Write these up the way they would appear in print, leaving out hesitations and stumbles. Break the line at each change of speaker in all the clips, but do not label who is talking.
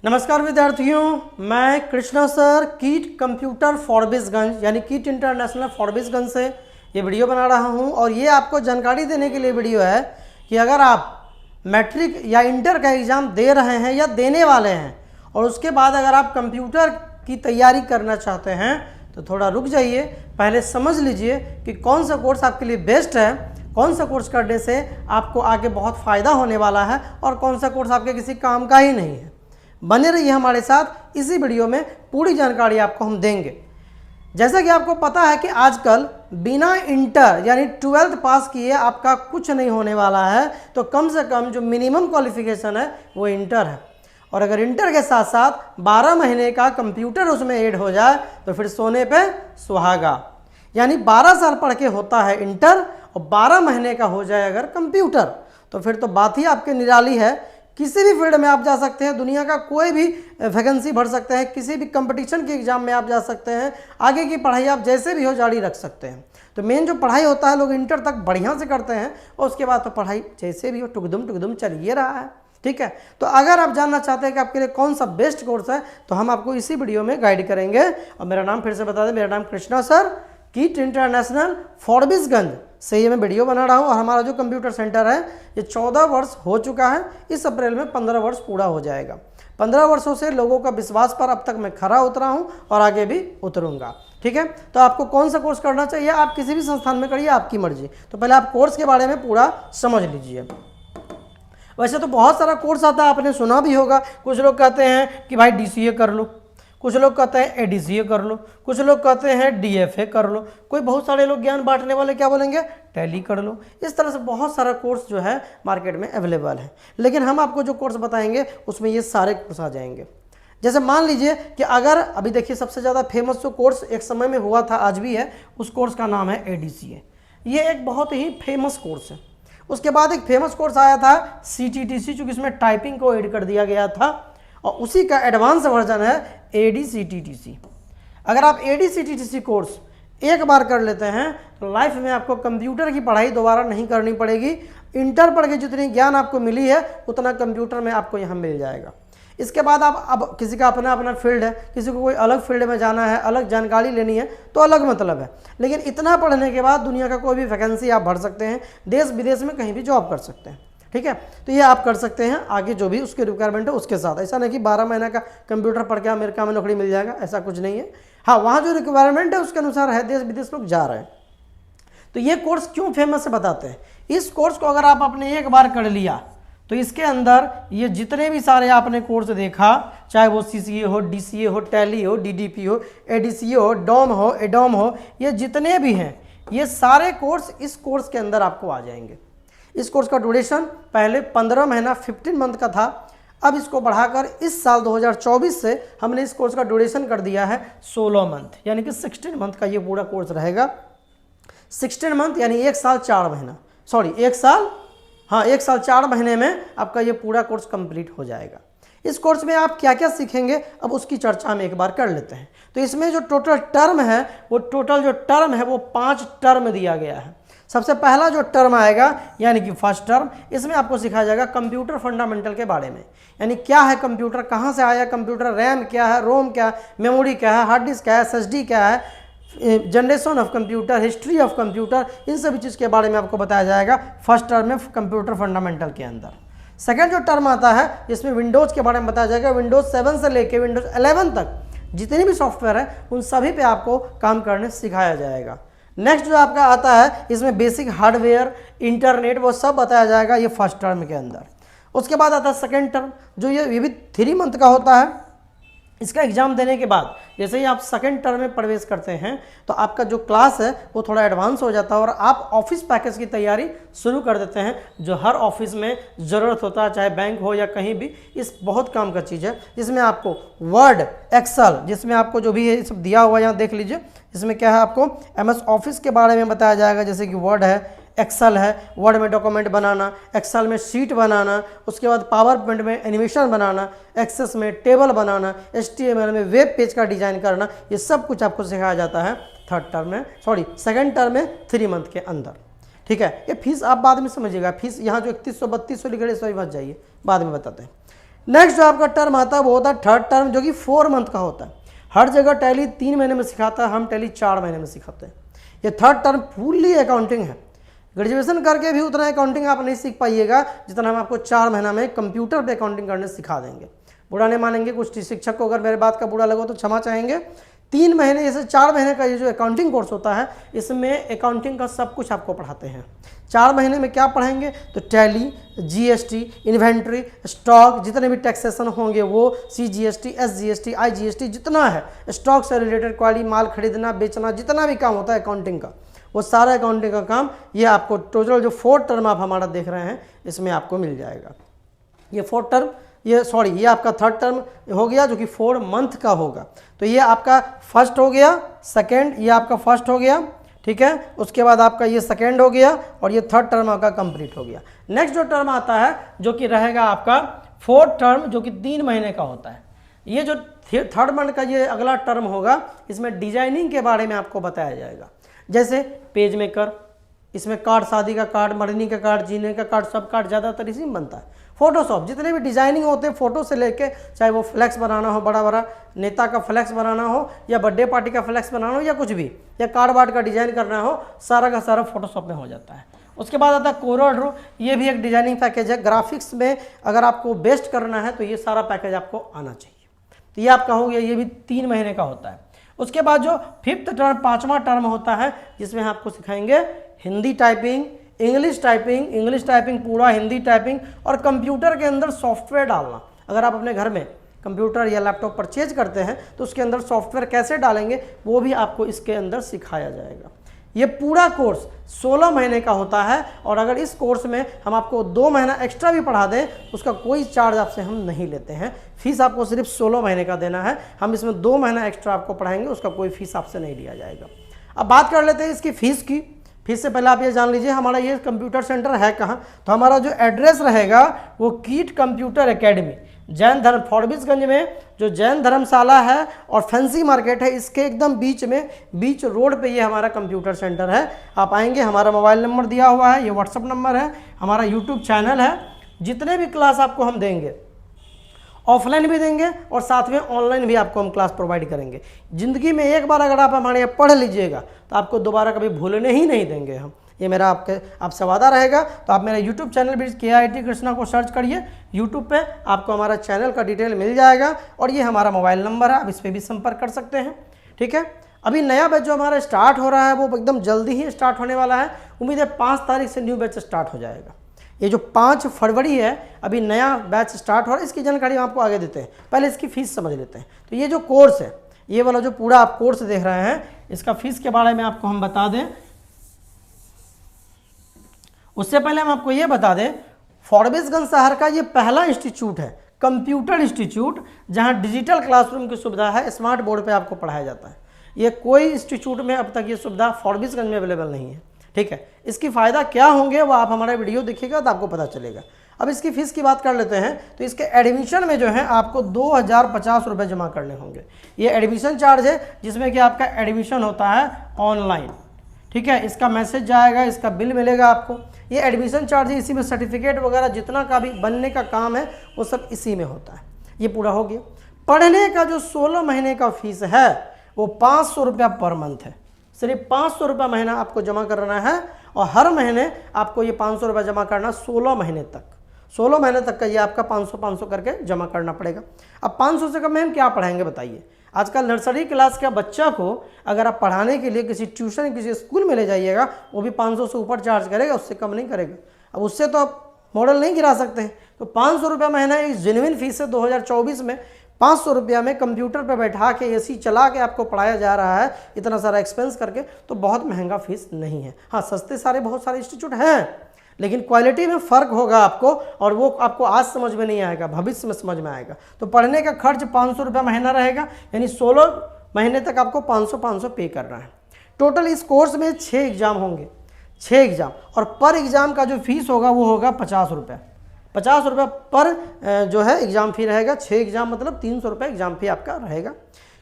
नमस्कार विद्यार्थियों, मैं कृष्णा सर कीट कंप्यूटर फॉरबिसगंज यानी कीट इंटरनेशनल फॉरबिसगंज से ये वीडियो बना रहा हूँ। और ये आपको जानकारी देने के लिए वीडियो है कि अगर आप मैट्रिक या इंटर का एग्ज़ाम दे रहे हैं या देने वाले हैं और उसके बाद अगर आप कंप्यूटर की तैयारी करना चाहते हैं तो थोड़ा रुक जाइए, पहले समझ लीजिए कि कौन सा कोर्स आपके लिए बेस्ट है, कौन सा कोर्स करने से आपको आगे बहुत फ़ायदा होने वाला है और कौन सा कोर्स आपके किसी काम का ही नहीं है। बने रहिए हमारे साथ, इसी वीडियो में पूरी जानकारी आपको हम देंगे। जैसा कि आपको पता है कि आजकल बिना इंटर यानी 12th पास किए आपका कुछ नहीं होने वाला है, तो कम से कम जो मिनिमम क्वालिफिकेशन है वो इंटर है। और अगर इंटर के साथ साथ 12 महीने का कंप्यूटर उसमें ऐड हो जाए तो फिर सोने पे सुहागा। यानी 12 साल पढ़ के होता है इंटर और 12 महीने का हो जाए अगर कंप्यूटर, तो फिर तो बात ही आपके निराली है। किसी भी फील्ड में आप जा सकते हैं, दुनिया का कोई भी वैकेंसी भर सकते हैं, किसी भी कंपटीशन के एग्जाम में आप जा सकते हैं, आगे की पढ़ाई आप जैसे भी हो जारी रख सकते हैं। तो मेन जो पढ़ाई होता है लोग इंटर तक बढ़िया से करते हैं और उसके बाद तो पढ़ाई जैसे भी हो टुकदुम चल ही रहा है। ठीक है, तो अगर आप जानना चाहते हैं कि आपके लिए कौन सा बेस्ट कोर्स है तो हम आपको इसी वीडियो में गाइड करेंगे। और मेरा नाम फिर से बता दें, मेरा नाम कृष्णा सर कीट इंटरनेशनल फॉरबिसगंज से ये मैं वीडियो बना रहा हूँ। और हमारा जो कंप्यूटर सेंटर है ये 14 वर्ष हो चुका है, इस अप्रैल में 15 वर्ष पूरा हो जाएगा। 15 वर्षों से लोगों का विश्वास पर अब तक मैं खरा उतरा हूँ और आगे भी उतरूँगा। ठीक है, तो आपको कौन सा कोर्स करना चाहिए, आप किसी भी संस्थान में करिए, आपकी मर्जी। तो पहले आप कोर्स के बारे में पूरा समझ लीजिए। वैसे तो बहुत सारा कोर्स आता है, आपने सुना भी होगा। कुछ लोग कहते हैं कि भाई DCA कर लो, कुछ लोग कहते हैं ADCA कर लो, कुछ लोग कहते हैं DFA कर लो, कोई बहुत सारे लोग ज्ञान बांटने वाले क्या बोलेंगे टैली कर लो। इस तरह से बहुत सारा कोर्स जो है मार्केट में अवेलेबल है, लेकिन हम आपको जो कोर्स बताएंगे उसमें ये सारे कोर्स आ जाएंगे। जैसे मान लीजिए कि अगर अभी देखिए सबसे ज़्यादा फेमस जो कोर्स एक समय में हुआ था, आज भी है, उस कोर्स का नाम है ADCA। ये एक बहुत ही फेमस कोर्स है। उसके बाद एक फेमस कोर्स आया था CTTC, चूँकि इसमें टाइपिंग को ऐड कर दिया गया था, और उसी का एडवांस वर्जन है ADCTTC। अगर आप ADCTTC कोर्स एक बार कर लेते हैं तो लाइफ में आपको कंप्यूटर की पढ़ाई दोबारा नहीं करनी पड़ेगी। इंटर पढ़ के जितनी ज्ञान आपको मिली है उतना कंप्यूटर में आपको यहाँ मिल जाएगा। इसके बाद आप अब किसी का अपना अपना फील्ड है, किसी को कोई अलग फील्ड में जाना है, अलग जानकारी लेनी है तो अलग मतलब है, लेकिन इतना पढ़ने के बाद दुनिया का कोई भी वैकेंसी आप भर सकते हैं, देश विदेश में कहीं भी जॉब कर सकते हैं। ठीक है, तो ये आप कर सकते हैं आगे जो भी उसके रिक्वायरमेंट है उसके साथ। ऐसा नहीं कि 12 महीने का कंप्यूटर पढ़ के अमेरिका में नौकरी मिल जाएगा, ऐसा कुछ नहीं है। हाँ, वहाँ जो रिक्वायरमेंट है उसके अनुसार है, देश विदेश लोग जा रहे हैं। तो ये कोर्स क्यों फेमस है बताते हैं। इस कोर्स को अगर आप आपने एक बार कर लिया तो इसके अंदर ये जितने भी सारे आपने कोर्स देखा, चाहे वो CCA हो, DCA हो, टैली हो, DDP हो, ADCA हो, डॉम हो, एडोम हो, ये जितने भी हैं ये सारे कोर्स इस कोर्स के अंदर आपको आ जाएंगे। इस कोर्स का ड्यूरेशन पहले 15 महीना 15 मंथ का था, अब इसको बढ़ाकर इस साल 2024 से हमने इस कोर्स का ड्यूरेशन कर दिया है 16 मंथ, यानी कि 16 मंथ का ये पूरा कोर्स रहेगा। 16 मंथ यानी 1 साल 4 महीना, सॉरी 1 साल 4 महीने में आपका ये पूरा कोर्स कंप्लीट हो जाएगा। इस कोर्स में आप क्या क्या सीखेंगे अब उसकी चर्चा हम एक बार कर लेते हैं। तो इसमें जो टोटल टर्म है वो 5 टर्म दिया गया है। सबसे पहला जो टर्म आएगा यानी कि फर्स्ट टर्म, इसमें आपको सिखाया जाएगा कंप्यूटर फंडामेंटल के बारे में, यानी क्या है कंप्यूटर, कहाँ से आया कंप्यूटर, रैम क्या है, रोम क्या है, मेमोरी क्या है, हार्ड डिस्क क्या है, SSD क्या है, generation of computer, history of computer, इन सभी चीज़ के बारे में आपको बताया जाएगा फर्स्ट टर्म में कंप्यूटर फंडामेंटल के अंदर। सेकेंड जो टर्म आता है इसमें विंडोज़ के बारे में बताया जाएगा। विंडोज़ 7 से लेकर विंडोज़ 11 तक जितनी भी सॉफ्टवेयर है उन सभी पे आपको काम करने सिखाया जाएगा। नेक्स्ट जो आपका आता है इसमें बेसिक हार्डवेयर, इंटरनेट, वो सब बताया जाएगा ये फर्स्ट टर्म के अंदर। उसके बाद आता है सेकेंड टर्म, जो ये भी 3 मंथ का होता है। इसका एग्जाम देने के बाद जैसे ही आप सेकेंड टर्म में प्रवेश करते हैं तो आपका जो क्लास है वो थोड़ा एडवांस हो जाता है और आप ऑफिस पैकेज की तैयारी शुरू कर देते हैं, जो हर ऑफिस में ज़रूरत होता है, चाहे बैंक हो या कहीं भी। इस बहुत काम का चीज़ है जिसमें आपको वर्ड, एक्सेल, जिसमें आपको जो भी है सब दिया हुआ है यहाँ देख लीजिए। इसमें क्या है आपको MS ऑफिस के बारे में बताया जाएगा, जैसे कि वर्ड है, एक्सेल है, वर्ड में डॉक्यूमेंट बनाना, एक्सेल में शीट बनाना, उसके बाद पावर पॉइंट में एनिमेशन बनाना, एक्सेस में टेबल बनाना, HTML में वेब पेज का डिज़ाइन करना, ये सब कुछ आपको सिखाया जाता है सेकेंड टर्म में 3 मंथ के अंदर। ठीक है, ये फीस आप बाद में समझिएगा। फीस यहाँ जो 3100 3200 लिखे सॉरी मत जाइए, बाद में बताते हैं। नेक्स्ट जो आपका टर्म आता है वो होता है थर्ड टर्म, जो कि 4 मंथ का होता है। हर जगह टैली 3 महीने में सिखाता है, हम टैली 4 महीने में सिखाते हैं। ये थर्ड टर्म फुल्ली अकाउंटिंग है। ग्रेजुएशन करके भी उतना अकाउंटिंग आप नहीं सीख पाइएगा जितना हम आपको 4 महीना में कंप्यूटर पे अकाउंटिंग करने सिखा देंगे। बुरा नहीं मानेंगे, कुछ शिक्षक को अगर मेरे बात का बुरा लगा तो क्षमा चाहेंगे। 3 महीने जैसे 4 महीने का ये जो अकाउंटिंग कोर्स होता है, इसमें अकाउंटिंग का सब कुछ आपको पढ़ाते हैं। 4 महीने में क्या पढ़ाएंगे तो टैली, जीएसटी, इन्वेंट्री, स्टॉक, जितने भी टैक्सेशन होंगे वो, सीजीएसटी, एसजीएसटी, आईजीएसटी, जितना है स्टॉक से रिलेटेड क्वालिटी, माल खरीदना बेचना, जितना भी काम होता है अकाउंटिंग का, वो सारा अकाउंटिंग का काम ये आपको टोटल जो 4 टर्म आप हमारा देख रहे हैं इसमें आपको मिल जाएगा। ये 4 टर्म, ये आपका थर्ड टर्म हो गया जो कि 4 मंथ का होगा। तो ये आपका फर्स्ट हो गया, सेकेंड ये आपका फर्स्ट हो गया, ठीक है। उसके बाद आपका ये सेकेंड हो गया और ये थर्ड टर्म आपका कंप्लीट हो गया। नेक्स्ट जो टर्म आता है जो कि रहेगा आपका फोर्थ टर्म, जो कि 3 महीने का होता है। ये जो थर्ड मंथ का ये अगला टर्म होगा, इसमें डिजाइनिंग के बारे में आपको बताया जाएगा। जैसे पेज मेकर, इसमें कार्ड, शादी का कार्ड, मरनी का कार्ड, जीने का कार्ड, सब कार्ड ज़्यादातर इसी में बनता है। फोटोशॉप, जितने भी डिजाइनिंग होते हैं फोटो से लेके, चाहे वो फ्लैक्स बनाना हो, बड़ा बड़ा नेता का फ्लैक्स बनाना हो, या बर्थडे पार्टी का फ्लैक्स बनाना हो, या कुछ भी, या कार्ड वार्ड का डिजाइन करना हो, सारा का सारा फोटोशॉप में हो जाता है। उसके बाद आता है कोरल ड्रॉ, ये भी एक डिजाइनिंग पैकेज है। ग्राफिक्स में अगर आपको बेस्ट करना है तो ये सारा पैकेज आपको आना चाहिए। तो ये आपका हो गया, ये भी 3 महीने का होता है। उसके बाद जो फिफ्थ टर्म, 5वां टर्म होता है, जिसमें आपको सिखाएंगे हिंदी टाइपिंग, इंग्लिश टाइपिंग पूरा हिंदी टाइपिंग, और कंप्यूटर के अंदर सॉफ्टवेयर डालना। अगर आप अपने घर में कंप्यूटर या लैपटॉप परचेज करते हैं तो उसके अंदर सॉफ्टवेयर कैसे डालेंगे वो भी आपको इसके अंदर सिखाया जाएगा। ये पूरा कोर्स 16 महीने का होता है, और अगर इस कोर्स में हम आपको 2 महीना एक्स्ट्रा भी पढ़ा दें उसका कोई चार्ज आपसे हम नहीं लेते हैं। फीस आपको सिर्फ 16 महीने का देना है। हम इसमें 2 महीना एक्स्ट्रा आपको पढ़ाएंगे, उसका कोई फीस आपसे नहीं लिया जाएगा। अब बात कर लेते हैं इसकी फ़ीस की। फीस से पहले आप ये जान लीजिए हमारा ये कंप्यूटर सेंटर है कहाँ। तो हमारा जो एड्रेस रहेगा वो कीट कंप्यूटर एकेडमी, जैन धर्म, फॉरबिसगंज में जो जैन धर्मशाला है और फैंसी मार्केट है, इसके एकदम बीच में, बीच रोड पे ये हमारा कंप्यूटर सेंटर है। आप आएंगे, हमारा मोबाइल नंबर दिया हुआ है, ये व्हाट्सअप नंबर है, हमारा यूट्यूब चैनल है। जितने भी क्लास आपको हम देंगे, ऑफलाइन भी देंगे और साथ में ऑनलाइन भी आपको हम क्लास प्रोवाइड करेंगे। ज़िंदगी में एक बार अगर आप हमारे यहाँ पढ़ लीजिएगा तो आपको दोबारा कभी भूलने ही नहीं देंगे हम, ये मेरा आपसे वादा रहेगा। तो आप मेरा यूट्यूब चैनल भी KIIT कृष्णा को सर्च करिए यूट्यूब पे, आपको हमारा चैनल का डिटेल मिल जाएगा, और ये हमारा मोबाइल नंबर है, आप इस पर भी संपर्क कर सकते हैं, ठीक है। अभी नया बैच जो हमारा स्टार्ट हो रहा है वो एकदम जल्दी ही स्टार्ट होने वाला है। उम्मीद है 5 तारीख से न्यू बैच स्टार्ट हो जाएगा। ये जो 5 फरवरी है अभी नया बैच स्टार्ट हो रहा है, इसकी जानकारी हम आपको आगे देते हैं। पहले इसकी फ़ीस समझ लेते हैं। तो ये जो कोर्स है, ये वाला जो पूरा आप कोर्स देख रहे हैं, इसका फीस के बारे में आपको हम बता दें। उससे पहले हम आपको ये बता दें, फॉरबिसगंज शहर का ये पहला इंस्टीट्यूट है, कंप्यूटर इंस्टीट्यूट, जहां डिजिटल क्लासरूम की सुविधा है, स्मार्ट बोर्ड पे आपको पढ़ाया जाता है। ये कोई इंस्टीट्यूट में अब तक ये सुविधा फॉरबिसगंज में अवेलेबल नहीं है, ठीक है। इसकी फ़ायदा क्या होंगे वो आप हमारा वीडियो देखिएगा तो आपको पता चलेगा। अब इसकी फ़ीस की बात कर लेते हैं। तो इसके एडमिशन में जो है आपको 2050 रुपये जमा करने होंगे। ये एडमिशन चार्ज है, जिसमें कि आपका एडमिशन होता है ऑनलाइन, ठीक है। इसका मैसेज जाएगा, इसका बिल मिलेगा आपको। ये एडमिशन चार्ज है, इसी में सर्टिफिकेट वगैरह जितना का भी बनने का काम है वो सब इसी में होता है। ये पूरा हो गया। पढ़ने का जो 16 महीने का फीस है वो 500 रुपया पर मंथ है। सिर्फ 500 रुपया महीना आपको जमा करना है, और हर महीने आपको ये 500 रुपया जमा करना 16 महीने तक। 16 महीने तक का ये आपका 500 करके जमा करना पड़ेगा। अब 500 से कम में हम क्या पढ़ाएंगे बताइए। आजकल नर्सरी क्लास का बच्चा को अगर आप पढ़ाने के लिए किसी ट्यूशन, किसी स्कूल में ले जाइएगा, वो भी 500 से ऊपर चार्ज करेगा, उससे कम नहीं करेगा। अब उससे तो आप मॉडल नहीं गिरा सकते हैं। तो 500 रुपया महीना एक जेन्युइन फीस है। 2024 में 500 रुपया में कंप्यूटर पर बैठा के AC चला के आपको पढ़ाया जा रहा है, इतना सारा एक्सपेंस करके, तो बहुत महंगा फीस नहीं है। हाँ, सस्ते सारे बहुत सारे इंस्टीट्यूट हैं, लेकिन क्वालिटी में फ़र्क होगा आपको, और वो आपको आज समझ में नहीं आएगा, भविष्य में समझ में आएगा। तो पढ़ने का खर्च 500 रुपया महीना रहेगा, यानी 16 महीने तक आपको 500 पे करना है। टोटल इस कोर्स में 6 एग्ज़ाम होंगे, 6 एग्ज़ाम, और पर एग्ज़ाम का जो फीस होगा वो होगा 50 रुपये। 50 रुपये पर जो है एग्ज़ाम फ़ी रहेगा। 6 एग्ज़ाम मतलब 300 रुपये एग्ज़ाम फ़ी आपका रहेगा।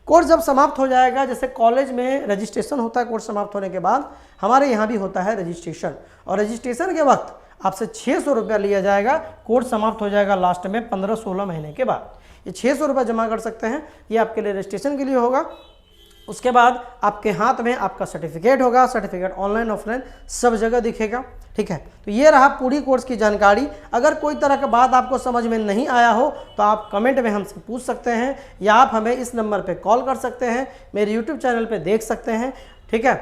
कोर्स जब समाप्त हो जाएगा, जैसे कॉलेज में रजिस्ट्रेशन होता है कोर्स समाप्त होने के बाद, हमारे यहाँ भी होता है रजिस्ट्रेशन, और रजिस्ट्रेशन के वक्त आपसे 600 रुपया लिया जाएगा। कोर्स समाप्त हो जाएगा लास्ट में 15-16 महीने के बाद। ये 600 रुपया जमा कर सकते हैं, ये आपके लिए रजिस्ट्रेशन के लिए होगा। उसके बाद आपके हाथ में आपका सर्टिफिकेट होगा, सर्टिफिकेट ऑनलाइन ऑफलाइन सब जगह दिखेगा। ठीक है, तो ये रहा पूरी कोर्स की जानकारी। अगर कोई तरह का बात आपको समझ में नहीं आया हो तो आप कमेंट में हमसे पूछ सकते हैं, या आप हमें इस नंबर पे कॉल कर सकते हैं, मेरे यूट्यूब चैनल पे देख सकते हैं। ठीक है,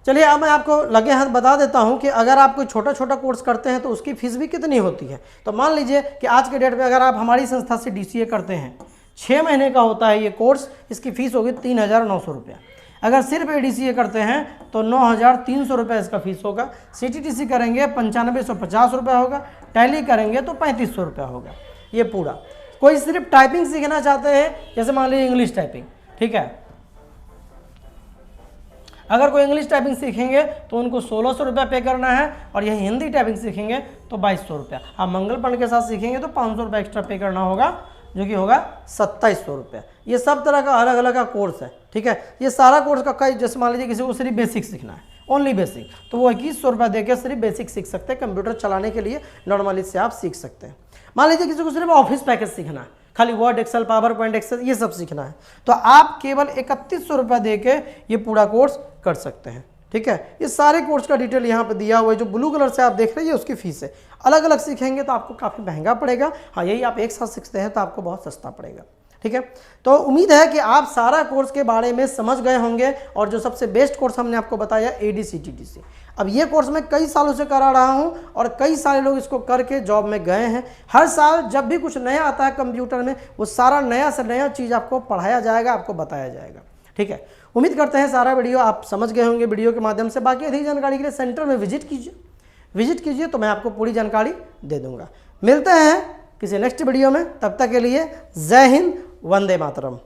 चलिए अब मैं आपको लगे हाथ बता देता हूं कि अगर आप कोई छोटा छोटा कोर्स करते हैं तो उसकी फीस भी कितनी होती है। तो मान लीजिए कि आज के डेट में अगर आप हमारी संस्था से DCA करते हैं, 6 महीने का होता है ये कोर्स, इसकी फ़ीस होगी 3,900 रुपया। अगर सिर्फ ADCA करते हैं तो 9,300 रुपये इसका फीस होगा। CTTC करेंगे 9,550 रुपया होगा। टैली करेंगे तो 3,500 रुपया होगा ये पूरा। कोई सिर्फ टाइपिंग सीखना चाहते हैं, जैसे मान लीजिए इंग्लिश टाइपिंग, ठीक है, अगर कोई इंग्लिश टाइपिंग सीखेंगे तो उनको 1,600 रुपया पे करना है, और यही हिंदी टाइपिंग सीखेंगे तो 2,200 रुपया। आप मंगल पांडे के साथ सीखेंगे तो 500 रुपया एक्स्ट्रा पे करना होगा, जो कि होगा 2,700 रुपया। ये सब तरह का अलग अलग का कोर्स है। ठीक है, ये सारा कोर्स का कई, जैसे मान लीजिए किसी को सिर्फ बेसिक सीखना है, ओनली बेसिक, तो वो 2,100 रुपया देकर सिर्फ बेसिक सीख सकते हैं। कंप्यूटर चलाने के लिए नॉर्मली से आप सीख सकते हैं। मान लीजिए किसी को सिर्फ ऑफिस पैकेज सीखना है, खाली Word, Excel, PowerPoint, Excel ये सब सीखना है, तो आप केवल 3,100 रुपया दे के ये पूरा कोर्स कर सकते हैं। ठीक है, ये सारे कोर्स का डिटेल यहाँ पे दिया हुआ है। जो ब्लू कलर से आप देख रहे हैं ये उसकी फीस है। अलग अलग सीखेंगे तो आपको काफ़ी महंगा पड़ेगा। हाँ, यही आप एक साथ सीखते हैं तो आपको बहुत सस्ता पड़ेगा। ठीक है, तो उम्मीद है कि आप सारा कोर्स के बारे में समझ गए होंगे। और जो सबसे बेस्ट कोर्स हमने आपको बताया ADCTTC। अब ये कोर्स मैं कई सालों से करा रहा हूँ और कई सारे लोग इसको करके जॉब में गए हैं। हर साल जब भी कुछ नया आता है कंप्यूटर में, वो सारा नया से नया चीज़ आपको पढ़ाया जाएगा, आपको बताया जाएगा। ठीक है, उम्मीद करते हैं सारा वीडियो आप समझ गए होंगे वीडियो के माध्यम से। बाकी अधिक जानकारी के लिए सेंटर में विजिट कीजिए तो मैं आपको पूरी जानकारी दे दूंगा। मिलते हैं किसी नेक्स्ट वीडियो में, तब तक के लिए जय हिंद, वंदे मातरम।